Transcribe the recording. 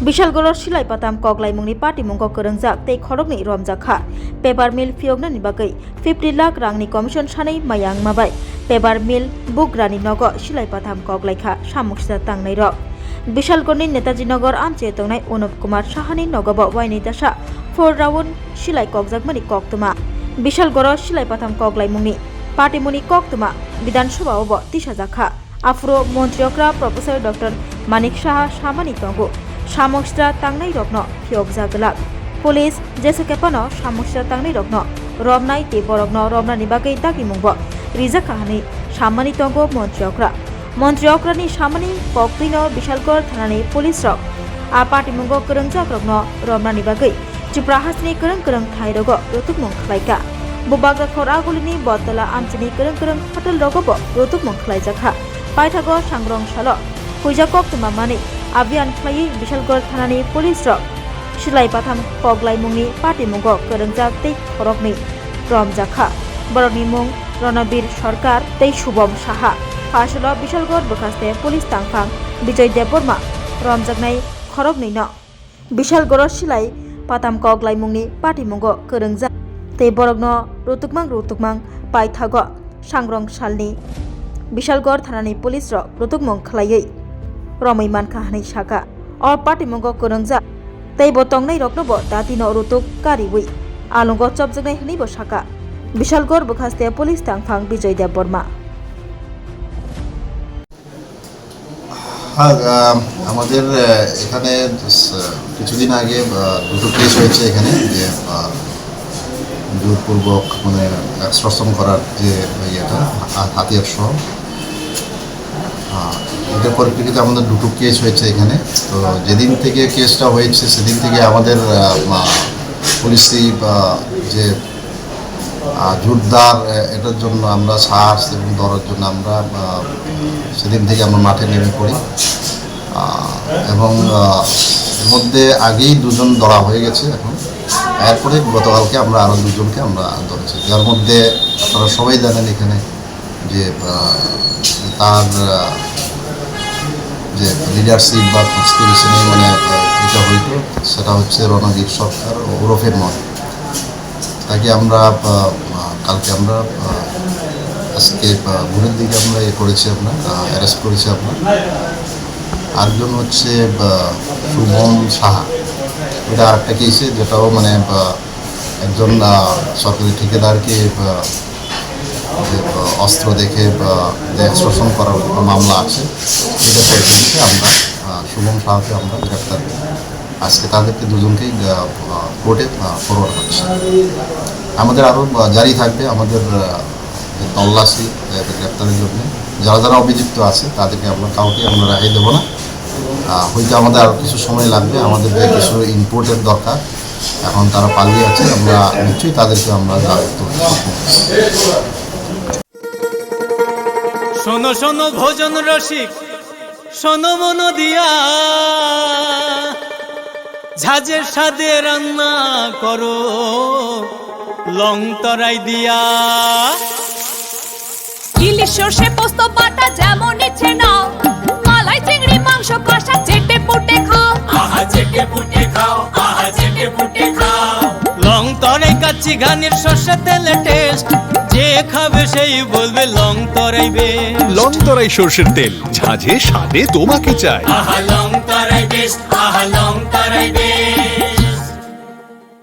Bisalgoror silai patam koglai mungni party mungko kerengjak tei khorokni romjakha paper mill fiyognani bagai 50 lakh rangni commission sanai mayang mabai paper mill bugrani nogo silai patam koglaikha samuksa tangnai rok Bisalgorni Netaji Nagar amche tongnai Anup Kumar Sahani nogobo waini dasa 4 round silai kokjakmani koktuma Bisalgoror silai patam koglai mungni party muni koktuma Bidhan Sabha obo tisajakha afro montriokra Professor Dr. Manik Saha samani tongo Samokstra tangnai rokno phiyokjaglak Police jesekepano samokstra tangnai rokno romnai te borokno romnani bagai dagi mungbo rijakahani samani tongo montriokrani samani koktuino Bisalgor thanani police rok a party mungo kerengjak rokno romnani bagai chiprahasni kereng thairogo rotukmung khlaika bubaga khoragulini botala amchini kereng hotel rogobo rotukmung khlaijakha paithago sangrong salo huijakok tumamani abian khlai Bisalgor thanani police rok silai patham koglai mungni party mungo kerengjak tei khorokni romjakha borokni mung Ronabir Sarkar tei Shubham Saha Pasalo Bisalgor bokhaste police tangphang Bijoy Deborma romjaknai khorokni no Bisalgoror silai patam koglai mungni party mungo kerengjak tei borokno rotukmang paithago sangrong salni Bisalgor thanani police rok rotukmung khlaiui romai mankha hanai saka or party mungo kerengjak tei bo tongnai rokno bo datino rotuk kariui alungo chopjaknai hni bo saka Bisalgor bokhaste police tangphang Bijoy Deborma আমাদের এখানে কিছুদিন আগে দুটো case হয়েছে এখানে যে জোরপূর্বক মানে এক্সটর্শন করার যে ইয়েটা হাতিয়ার সহ এটার পরিপ্রেক্ষিতে আমাদের দুটো কেস হয়েছে এখানে তো যেদিন থেকে কেসটা হয়েছে সেদিন থেকে আমাদের পুলিশি যে জোরদার এটার জন্য আমরা সাহস এবং ধরার জন্য আমরা সেদিন থেকে আমরা মাঠে নেমে পড়ি এবং এর মধ্যে আগেই দুজন ধরা হয়ে গেছে এখন এরপরে গতকালকে আমরা আরও দুজনকে আমরা ধরেছি যার মধ্যে আপনারা সবাই জানেন এখানে যে তার যে লিডারশিপ বা কনস্পিরেশন মানে এটা হইতো সেটা হচ্ছে রণবীর সরকার ওরফে মন তাকে আমরা কালকে আমরা আজকে ভোরের দিকে আমরা করেছি আমরা অ্যারেস্ট করেছি আমরা আরেকজন হচ্ছে শুভম সাহা এটা আরেকটা কেসে যেটাও মানে একজন সরকারি ঠিকাদারকে যে অস্ত্র দেখে এক্সটর্শন করার মামলা আছে এটা পরিপ্রেক্ষিতে আমরা শুভম সাহাকে আমরা গ্রেপ্তার করি আজকে তাদেরকে দুজনকেই কোর্টে ফরওয়ার্ড হচ্ছে আমাদের আরও জারি থাকবে আমাদের তল্লাশি গ্রেপ্তারের জন্য যারা অভিযুক্ত আছে তাদেরকে আমরা কাউকে আমরা রেহাই দেবো না হয়তো আমাদের আরও কিছু সময় লাগবে আমাদের কিছু ইনপুটের দরকার এখন তারা পালিয়ে আছে আমরা নিশ্চয়ই তাদেরকে আমরা দায়িত্ব শোনো শোনো ভোজন রসিক শোনো মন দিয়া ঝাঁঝের স্বাদে রান্না করো লং তরাই দিয়া ইলিশ সর্ষে পোস্ত বাটা যেমন ইচ্ছে নাও মালাই চিংড়ি মাংস কষা চেটে পুটে খাও আহা চেটে পুটে খাও আহা চেটে পুটে খাও লং তরাই কাচ্চি ঘানির সর্ষে তেলে টেস্ট যে খাবে সেই বলবে লং তরাই বেশ লং তরাই সর্ষের তেল ঝাঁঝে স্বাদে তোমাকে চাই আহা লং তরাই বেশ আহা